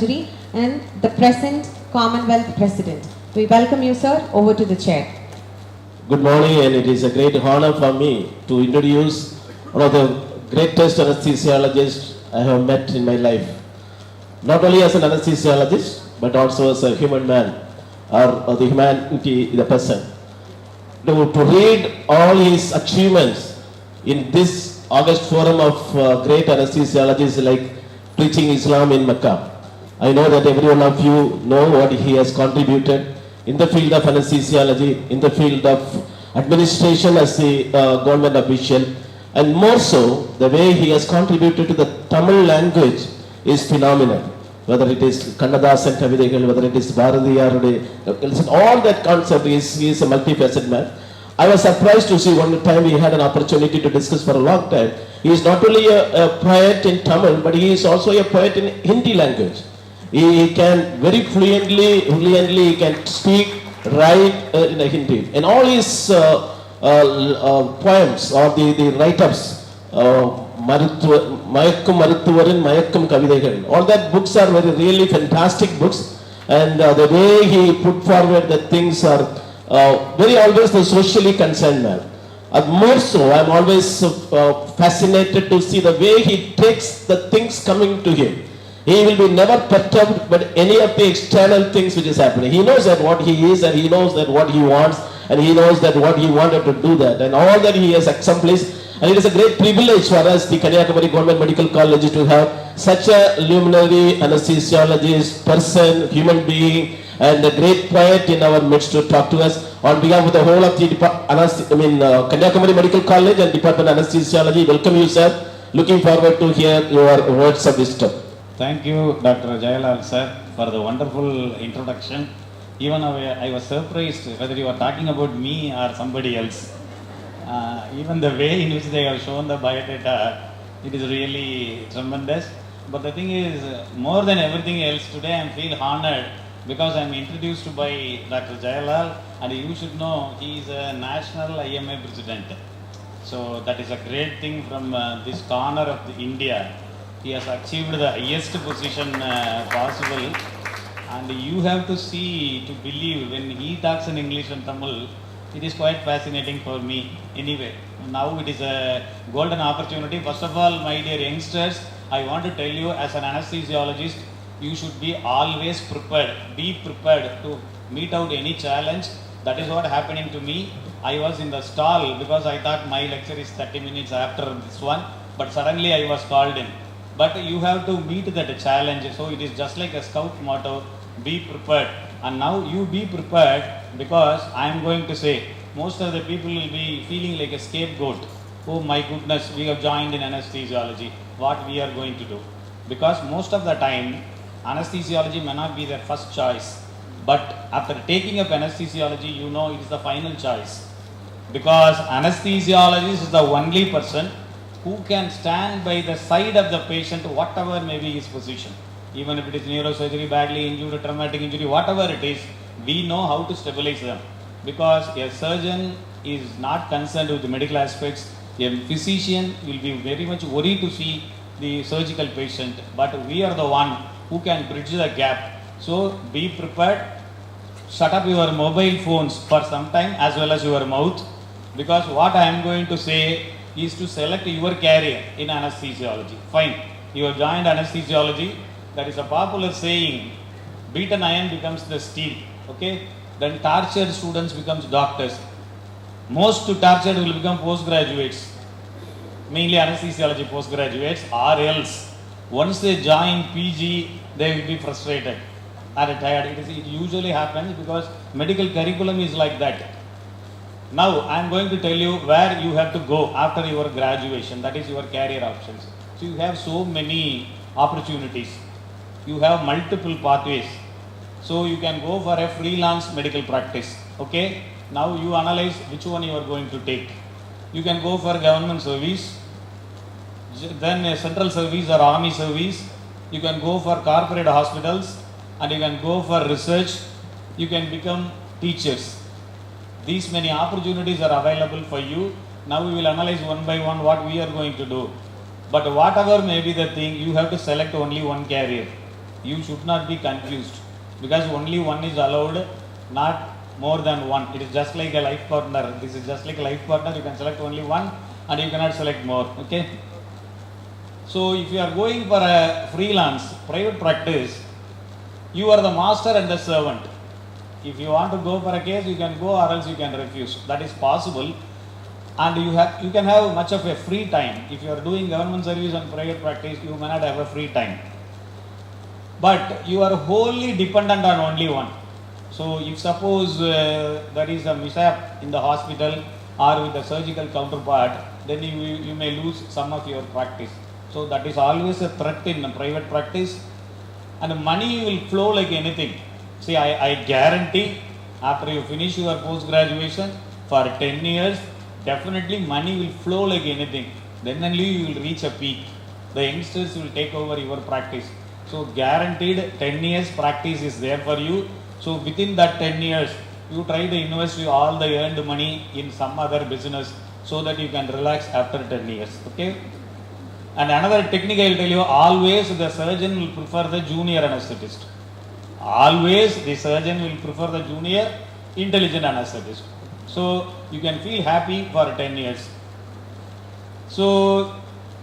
and the present Commonwealth President. We welcome you, sir. Over to the chair. Good morning, and it is a great honor for me to introduce one of the greatest anesthesiologists I have met in my life. Not only as an anesthesiologist, but also as a human man, or the humanity, the person. To read all his achievements in this August forum of great anesthesiologists like preaching Islam in Mecca. I know that every one of you know what he has contributed in the field of anesthesiology, in the field of administration as a government official, and more so, the way he has contributed to the Tamil language is phenomenal. Whether it is Kannadasan Kavidegal, whether it is Bharatiyar, all that concept he is a multifaceted man. I was surprised to see one time we had an opportunity to discuss for a long time. He is not only a poet in Tamil, but he is also a poet in Hindi language. He can very fluently he can speak, write in Hindi. And all his poems or the write-ups, Mayakkum Maruthuvarin, Mayakkum Kavidegal, all that books are really fantastic books. And the way he put forward the things are very always the socially concerned man. More so, I am always fascinated to see the way he takes the things coming to him. He will be never perturbed by any of the external things which is happening. He knows that what he is, and he knows that what he wants, and he knows that what he wanted to do that, and all that he has accomplished. And it is a great privilege for us, the Kanyakumari Government Medical College, to have such a luminary anesthesiologist, person, human being, and a great poet in our midst to talk to us. On behalf of the whole of the Kanyakumari Medical College and Department of Anesthesiology, welcome you, sir. Looking forward to hear your words of wisdom. Thank you, Dr. Jayalal sir, for the wonderful introduction. Even I was surprised whether you are talking about me or somebody else. Even the way in which they have shown the biodata, it is really tremendous. But the thing is, more than everything else, today I feel honored because I am introduced by Dr. Jayalal, and you should know he is a national IMA president. So that is a great thing from this corner of India. He has achieved the highest position possible, and you have to see, to believe, when he talks in English and Tamil, it is quite fascinating for me. Anyway, now it is a golden opportunity. First of all, my dear youngsters, I want to tell you, as an anesthesiologist, you should be always prepared. Be prepared to meet out any challenge. That is what happening to me. I was in the stall because I thought my lecture is 30 minutes after this one, but suddenly I was called in. But you have to meet that challenge. So it is just like a scout motto, be prepared. And now you be prepared, because I am going to say, most of the people will be feeling like a scapegoat. Oh my goodness, we have joined in anesthesiology. What we are going to do? Because most of the time, anesthesiology may not be their first choice. But after taking up anesthesiology, you know it is the final choice. Because anesthesiologist is the only person who can stand by the side of the patient, whatever may be his position. Even if it is neurosurgery, badly injured, traumatic injury, whatever it is, we know how to stabilize them. Because a surgeon is not concerned with the medical aspects. A physician will be very much worried to see the surgical patient. But we are the one who can bridge the gap. So be prepared. Shut up your mobile phones for some time, as well as your mouth. Because what I am going to say is to select your career in anesthesiology. Fine, you have joined anesthesiology. There is a popular saying, beaten iron becomes the steel. Okay? Then tortured students becomes doctors. Most tortured will become postgraduates. Mainly anesthesiology postgraduates, or else once they join PG, they will be frustrated or tired. It usually happens because medical curriculum is like that. Now, I am going to tell you where you have to go after your graduation. That is your career options. So, you have so many opportunities. You have multiple pathways. So, you can go for a freelance medical practice. Okay? Now, you analyze which one you are going to take. You can go for government service, then a central service or army service. You can go for corporate hospitals, and you can go for research. You can become teachers. These many opportunities are available for you. Now we will analyze one by one what we are going to do. But whatever may be the thing, you have to select only one career. You should not be confused because only one is allowed, not more than one. It is just like a life partner. This is just like a life partner. You can select only one and you cannot select more. Okay. So if you are going for a freelance, private practice, you are the master and the servant. If you want to go for a case, you can go or else you can refuse. That is possible. And you can have much of a free time. If you are doing government service and private practice, you may not have a free time. But you are wholly dependent on only one. So if suppose there is a mishap in the hospital or with the surgical counterpart, then you may lose some of your practice. So that is always a threat in private practice. And money will flow like anything. See, I guarantee after you finish your post-graduation for 10 years, definitely money will flow like anything. Then only you will reach a peak. The youngsters will take over your practice. So guaranteed 10 years practice is there for you. So within that 10 years, you try to invest all the earned money in some other business so that you can relax after 10 years. Okay? And another technique I will tell you, always the surgeon will prefer the junior anesthetist. Always the surgeon will prefer the junior intelligent anesthetist. So you can feel happy for 10 years. So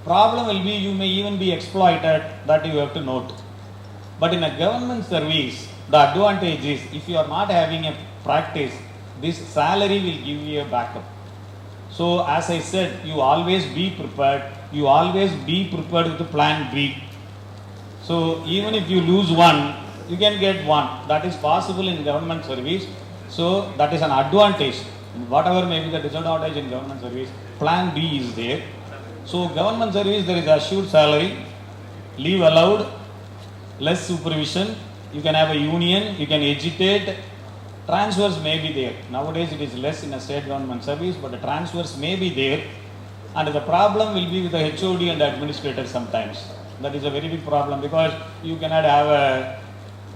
problem will be you may even be exploited, that you have to note. But in a government service, the advantage is if you are not having a practice, this salary will give you a backup. So as I said, you always be prepared. You always be prepared with the plan B. So even if you lose one, you can get one. That is possible in government service. So that is an advantage. Whatever may be the disadvantage in government service, plan B is there. So government service, there is assured salary, leave allowed, less supervision, you can have a union, you can agitate, transfers may be there. Nowadays it is less in a state government service, but the transfers may be there. And the problem will be with the HOD and administrator sometimes. That is a very big problem because you cannot have a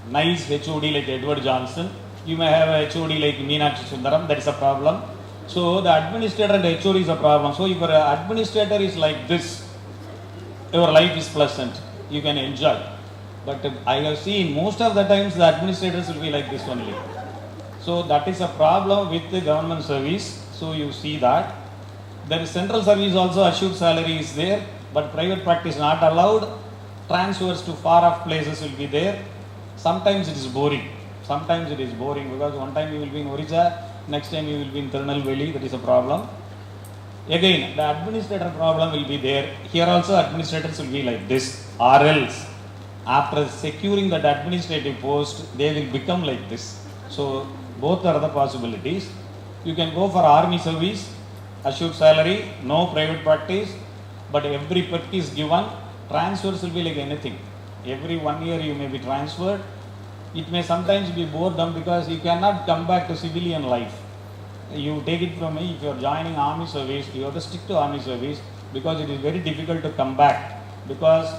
nice HOD like Edward Johnson. You may have a HOD like Meenakshi Sundaram. That is a problem. So the administrator and the HOD is a problem. So if your administrator is like this, your life is pleasant. You can enjoy. But I have seen most of the times the administrators will be like this only. So that is a problem with the government service. So you see that. There is central service also, assured salary is there, but private practice not allowed. Transfers to far off places will be there. Sometimes it is boring. Sometimes it is boring because one time you will be in Orissa, next time you will be in Tirunelveli. That is a problem. Again, the administrator problem will be there. Here also administrators will be like this, or else after securing that administrative post, they will become like this. So both are the possibilities. You can go for army service, assured salary, no private practice, but every perk is given. Transfers will be like anything. Every 1 year you may be transferred. It may sometimes be boredom because you cannot come back to civilian life. You take it from me, if you are joining army service, you have to stick to army service because it is very difficult to come back. Because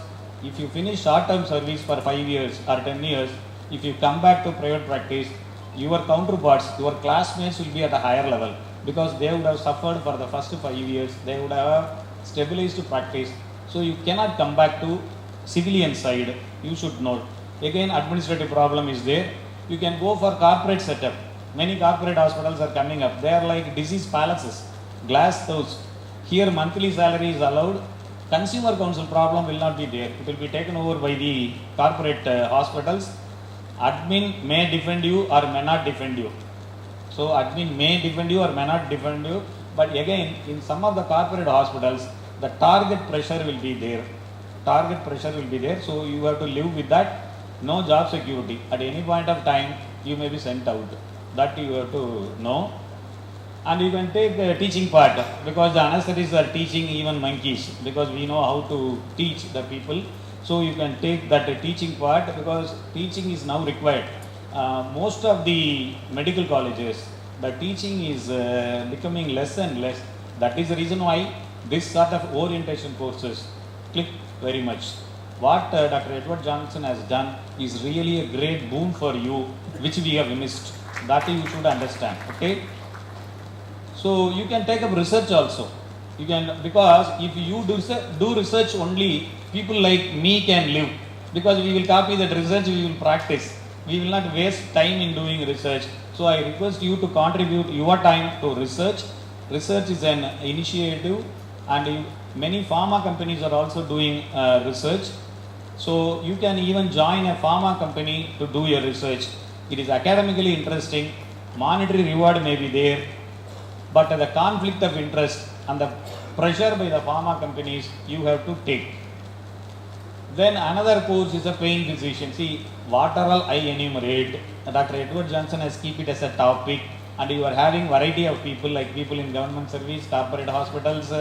if you finish short-term service for 5 years or 10 years, if you come back to private practice, your counterparts, your classmates will be at a higher level because they would have suffered for the first 5 years, they would have stabilized practice. So you cannot come back to civilian side, you should know. Again, administrative problem is there. You can go for corporate setup. Many corporate hospitals are coming up. They are like disease palaces, glass house. Here monthly salary is allowed. Consumer council problem will not be there. It will be taken over by the corporate hospitals. Admin may defend you or may not defend you. So admin may defend you or may not defend you. But again, in some of the corporate hospitals, the target pressure will be there. Target pressure will be there. So you have to live with that. No job security. At any point of time, you may be sent out. That you have to know. And you can take the teaching part because the anesthetists are teaching even monkeys because we know how to teach the people. So you can take that teaching part because teaching is now required. Most of the medical colleges, the teaching is becoming less and less. That is the reason why this sort of orientation courses click very much. What Dr. Edward Johnson has done is really a great boon for you, which we have missed. That you should understand. Okay. So you can take up research also. You can, because if you do research only, people like me can live. because we will copy that research, we will practice. We will not waste time in doing research. So I request you to contribute your time to research. Research is an initiative, and many pharma companies are also doing research. So you can even join a pharma company to do your research. It is academically interesting. Monetary reward may be there, but the conflict of interest and the pressure by the pharma companies you have to take. Then another course is a pain physician. See, what are all I enumerate, Dr. Edward Johnson has keep it as a topic, and you are having variety of people, like people in government service, corporate hospitals,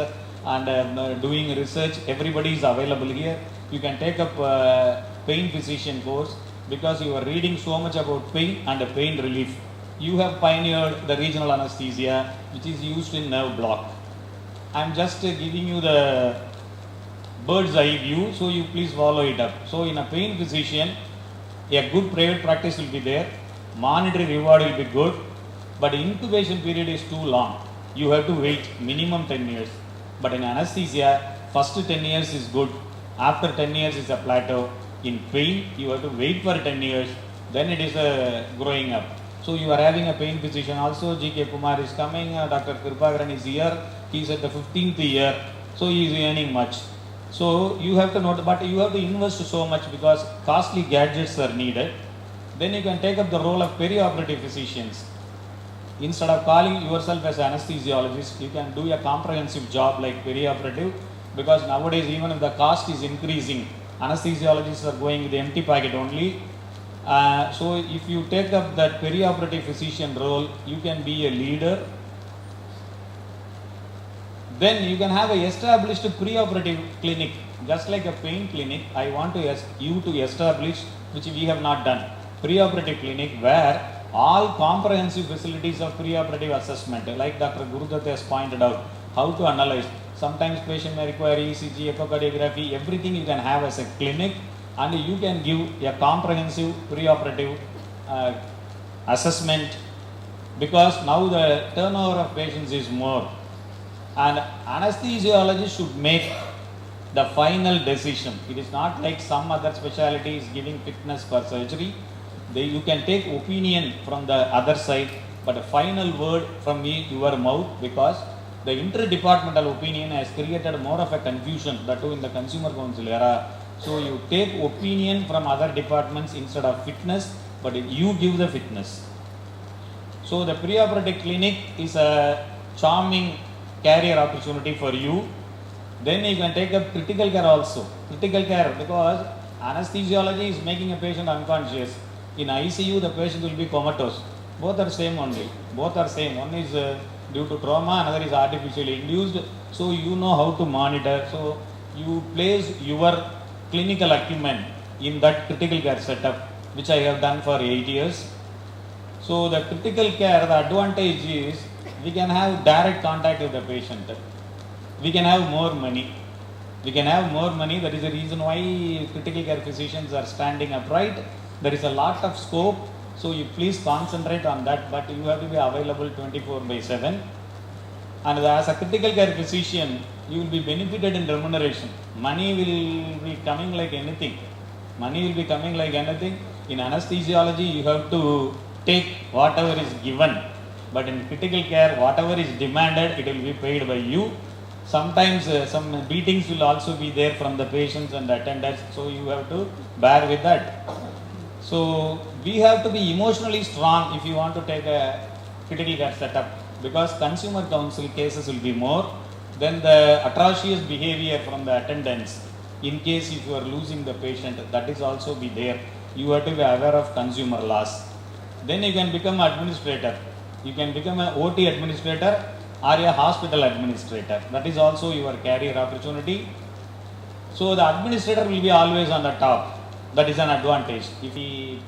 and doing research. Everybody is available here. You can take up pain physician course, because you are reading so much about pain and pain relief. You have pioneered the regional anesthesia, which is used in nerve block. I am just giving you the bird's eye view, so you please follow it up. So in a pain physician, a good private practice will be there, monetary reward will be good, but incubation period is too long. You have to wait minimum 10 years. But in anesthesia, first 10 years is good, after 10 years is a plateau. In pain, you have to wait for 10 years, then it is growing up. So you are having a pain physician also. G.K. Kumar is coming, Dr. Kripagaran is here, he is at the 15th year, so he is earning much. So you have to note, but you have to invest so much because costly gadgets are needed. Then you can take up the role of perioperative physicians. Instead of calling yourself as an anesthesiologist, you can do a comprehensive job like perioperative, because nowadays even if the cost is increasing, anesthesiologists are going with the empty packet only. So if you take up that perioperative physician role, you can be a leader. Then you can have a established preoperative clinic, just like a pain clinic. I want you to establish, which we have not done, preoperative clinic where all comprehensive facilities of preoperative assessment, like Dr. Gurudat has pointed out, how to analyze. Sometimes patient may require ECG, echocardiography, everything you can have as a clinic, and you can give a comprehensive preoperative assessment, because now the turnover of patients is more. And anesthesiologist should make the final decision. It is not like some other specialties giving fitness for surgery. You can take opinion from the other side, but a final word from your mouth, because the interdepartmental opinion has created more of a confusion, that too in the consumer council era. So you take opinion from other departments instead of fitness, but you give the fitness. So the preoperative clinic is a charming career opportunity for you. Then you can take up critical care also. Critical care, because anesthesiology is making a patient unconscious. In ICU, the patient will be comatose. Both are same only. Both are same. One is due to trauma, another is artificially induced. So you know how to monitor. So you place your clinical acumen in that critical care setup, which I have done for 8 years. So the critical care, the advantage is we can have direct contact with the patient. We can have more money. We can have more money. That is the reason why critical care physicians are standing upright. There is a lot of scope. So you please concentrate on that, but you have to be available 24/7. And as a critical care physician, you will be benefited in remuneration. Money will be coming like anything. Money will be coming like anything. In anesthesiology, you have to take whatever is given. But in critical care, whatever is demanded, it will be paid by you. Sometimes some beatings will also be there from the patients and attendants, so you have to bear with that. So we have to be emotionally strong if you want to take a critical care setup, because consumer council cases will be more. Then the atrocious behavior from the attendants, in case if you are losing the patient, that is also be there. You have to be aware of consumer laws. Then you can become administrator. You can become an OT administrator or a hospital administrator. That is also your career opportunity. So the administrator will be always on the top. That is an advantage. If he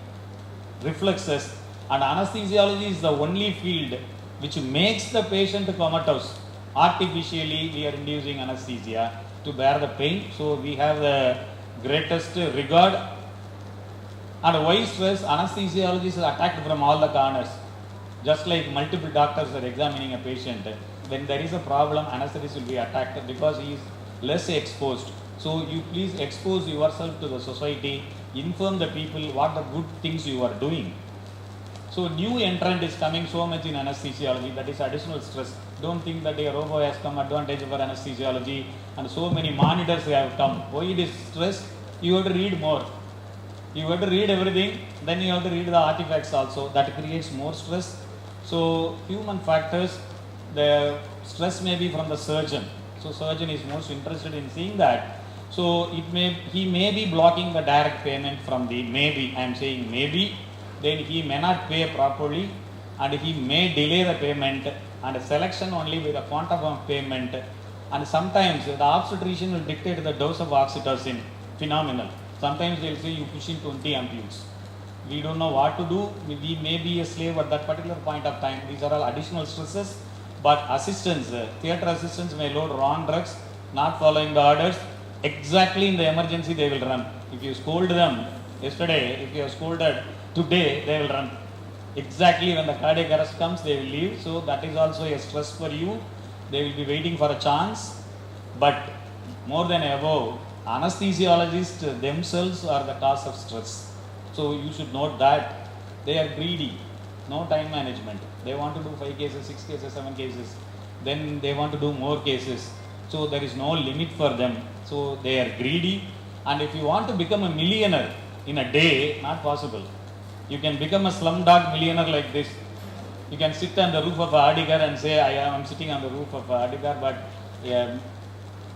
reflexes, and anesthesiology is the only field which makes the patient comatose. Artificially we are inducing anesthesia to bear the pain. So we have the greatest regard. And why stress? Anesthesiology is attacked from all the corners. Just like multiple doctors are examining a patient, when there is a problem, anesthetist will be attacked because he is less exposed. So you please expose yourself to the society, inform the people what the good things you are doing. So new entrant is coming so much in anesthesiology, that is additional stress. Don't think that a robo has come advantage over anesthesiology and so many monitors have come. Why it is stress? You have to read more. You have to read everything, then you have to read the artifacts also. That creates more stress. So human factors, the stress may be from the surgeon. So surgeon is most interested in seeing that. So he may be blocking the direct payment from the maybe. I am saying maybe. Then he may not pay properly and he may delay the payment and selection only with a quantum of payment. And sometimes the obstetrician will dictate the dose of oxytocin. Phenomenal. Sometimes they will say you push in 20 ampules. We don't know what to do. We may be a slave at that particular point of time. These are all additional stresses. But assistants, theatre assistants may load wrong drugs, not following the orders. Exactly in the emergency they will run. If you scold them yesterday, if you have scolded today, they will run. Exactly when the cardiac arrest comes, they will leave. So that is also a stress for you. They will be waiting for a chance. But more than above, anesthesiologists themselves are the cause of stress. So you should note that they are greedy, no time management. They want to do 5 cases, 6 cases, 7 cases. Then they want to do more cases. So there is no limit for them. So they are greedy. And if you want to become a millionaire in a day, not possible. You can become a slumdog millionaire like this. You can sit on the roof of a Adigar and say, I am sitting on the roof of a Adigar, but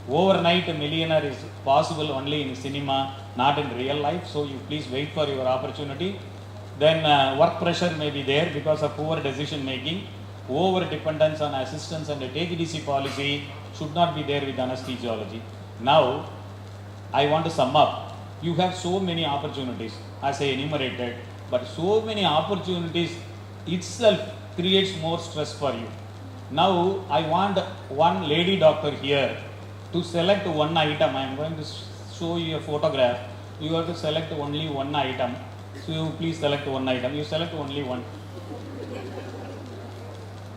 overnight a millionaire is possible only in cinema, not in real life. So you please wait for your opportunity. Then work pressure may be there because of poor decision making. Over dependence on assistance and a take it easy policy should not be there with anesthesiology. Now, I want to sum up. You have so many opportunities, as I enumerated, but so many opportunities itself creates more stress for you. Now, I want one lady doctor here to select one item. I am going to show you a photograph. You have to select only one item. So you please select one item. You select only one.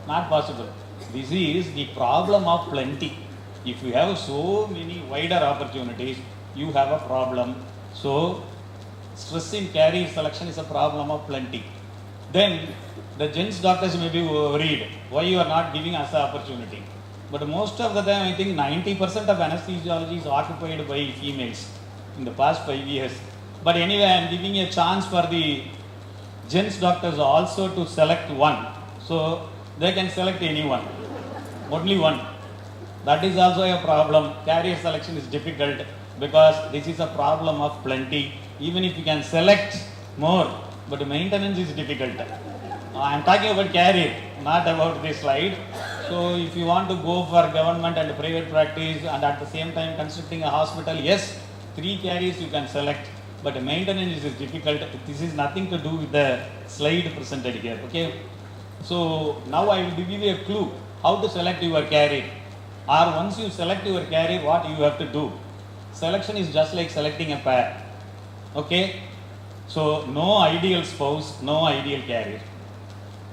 Not possible. This is the problem of plenty. If you have so many wider opportunities, you have a problem. So stress in career selection is a problem of plenty. Then the gents doctors may be worried why you are not giving us the opportunity. But most of the time, I think 90% of anesthesiology is occupied by females in the past 5 years. But anyway, I am giving a chance for the gents doctors also to select one. So they can select anyone, only one. That is also a problem. Career selection is difficult because this is a problem of plenty. Even if you can select more, but maintenance is difficult. I am talking about career, not about this slide. So if you want to go for government and private practice and at the same time constructing a hospital, yes, 3 careers you can select, but maintenance is difficult. This is nothing to do with the slide presented here. Okay. So now I will give you a clue how to select your career. Or once you select your career, what you have to do. Selection is just like selecting a pair. Okay. So no ideal spouse, no ideal career.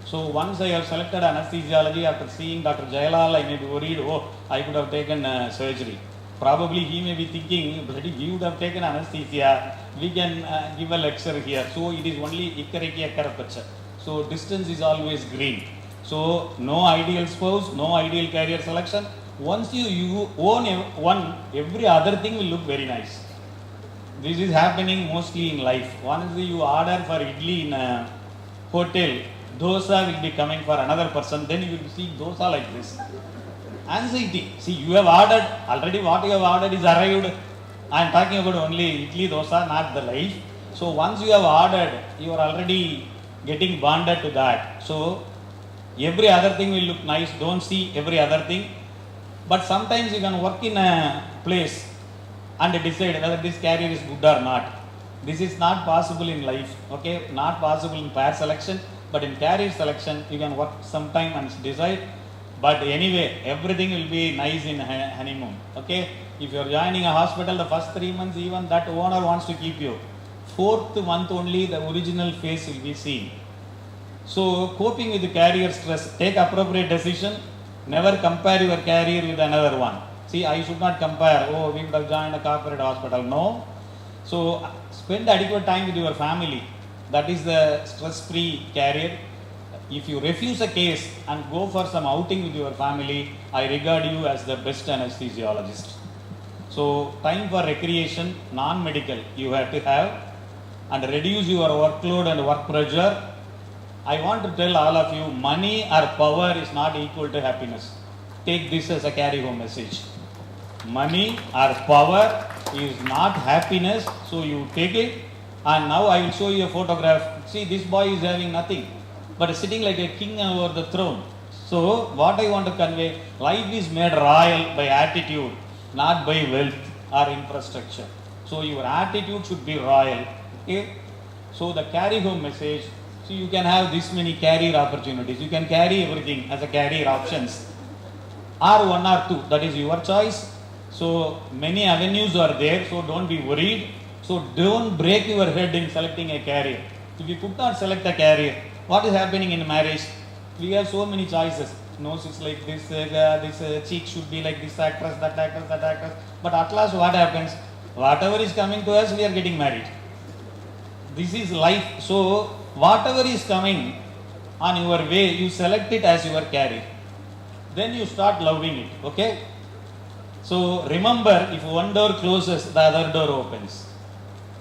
So once I have selected anesthesiology, after seeing Dr. Jayalal, I may be worried, I could have taken surgery. Probably he may be thinking, but if you would have taken anesthesia, we can give a lecture here. So it is only ikkariki akkarapacha. So distance is always green. So no ideal spouse, no ideal career selection. Once you own one, every other thing will look very nice. This is happening mostly in life. Once you order for idli in a hotel, dosa will be coming for another person, then you will see dosa like this. Anxiety. See, you have ordered, already what you have ordered is arrived. I am talking about only idli, dosa, not the life. So once you have ordered, you are already getting bonded to that. So every other thing will look nice. Don't see every other thing. But sometimes you can work in a place and decide whether this career is good or not. This is not possible in life. Okay, not possible in pair selection. But in career selection, you can work sometime and decide. But anyway, everything will be nice in honeymoon. Okay, if you are joining a hospital, the first 3 months, even that owner wants to keep you. 4th month only, the original face will be seen. So, coping with the career stress, take appropriate decision. Never compare your career with another one. See, I should not compare, oh, we would have joined a corporate hospital. No. So, spend adequate time with your family. That is the stress-free career. If you refuse a case and go for some outing with your family, I regard you as the best anesthesiologist. So, time for recreation, non-medical, you have to have, and reduce your workload and work pressure. I want to tell all of you, money or power is not equal to happiness. Take this as a carry-home message. Money or power is not happiness, so you take it. And now I will show you a photograph. See, this boy is having nothing, but sitting like a king over the throne. So, what I want to convey, life is made royal by attitude, not by wealth or infrastructure. So, your attitude should be royal. Okay? So, the carry home message, so you can have this many career opportunities. You can carry everything as a career options. Or one or two, that is your choice. So, many avenues are there, so don't be worried. So, don't break your head in selecting a career. If you could not select a career, what is happening in marriage? We have so many choices. Nose is like this, cheek should be like this actress, that actress, that actress. But at last what happens? Whatever is coming to us, we are getting married. This is life. So, whatever is coming on your way, you select it as your career. Then you start loving it. Okay? So, remember, if one door closes, the other door opens.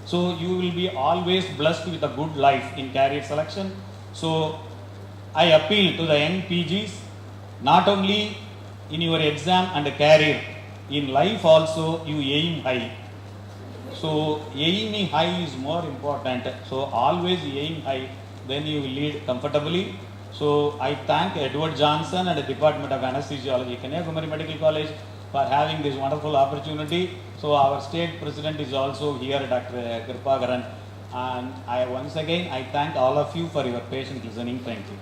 So, you will be always blessed with a good life in career selection. So, I appeal to the young PGs, not only in your exam and career, in life also you aim high. So, aiming high is more important. So, always aim high, then you will lead comfortably. So, I thank Edward Johnson and the Department of Anesthesiology, Kanyakumari Medical College, for having this wonderful opportunity. So, our state president is also here, Dr. Kripagaran. And once again, I thank all of you for your patient listening. Thank you.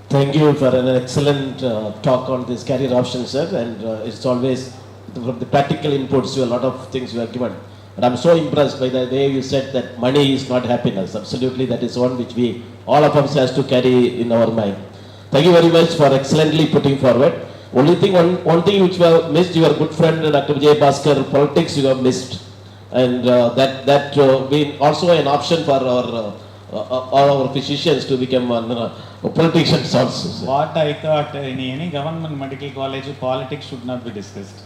Thank you for an excellent talk on this career option, sir. And it's always from the practical inputs to a lot of things you have given. And I'm so impressed by the way you said that money is not happiness. Absolutely, that is one which we, all of us, has to carry in our mind. Thank you very much for excellently putting forward. Only thing, one thing which you have missed, your good friend Dr. Vijay Bhaskar, politics you have missed. And that being also an option for all our physicians to become politicians also. What I thought, in any government medical college, politics should not be discussed.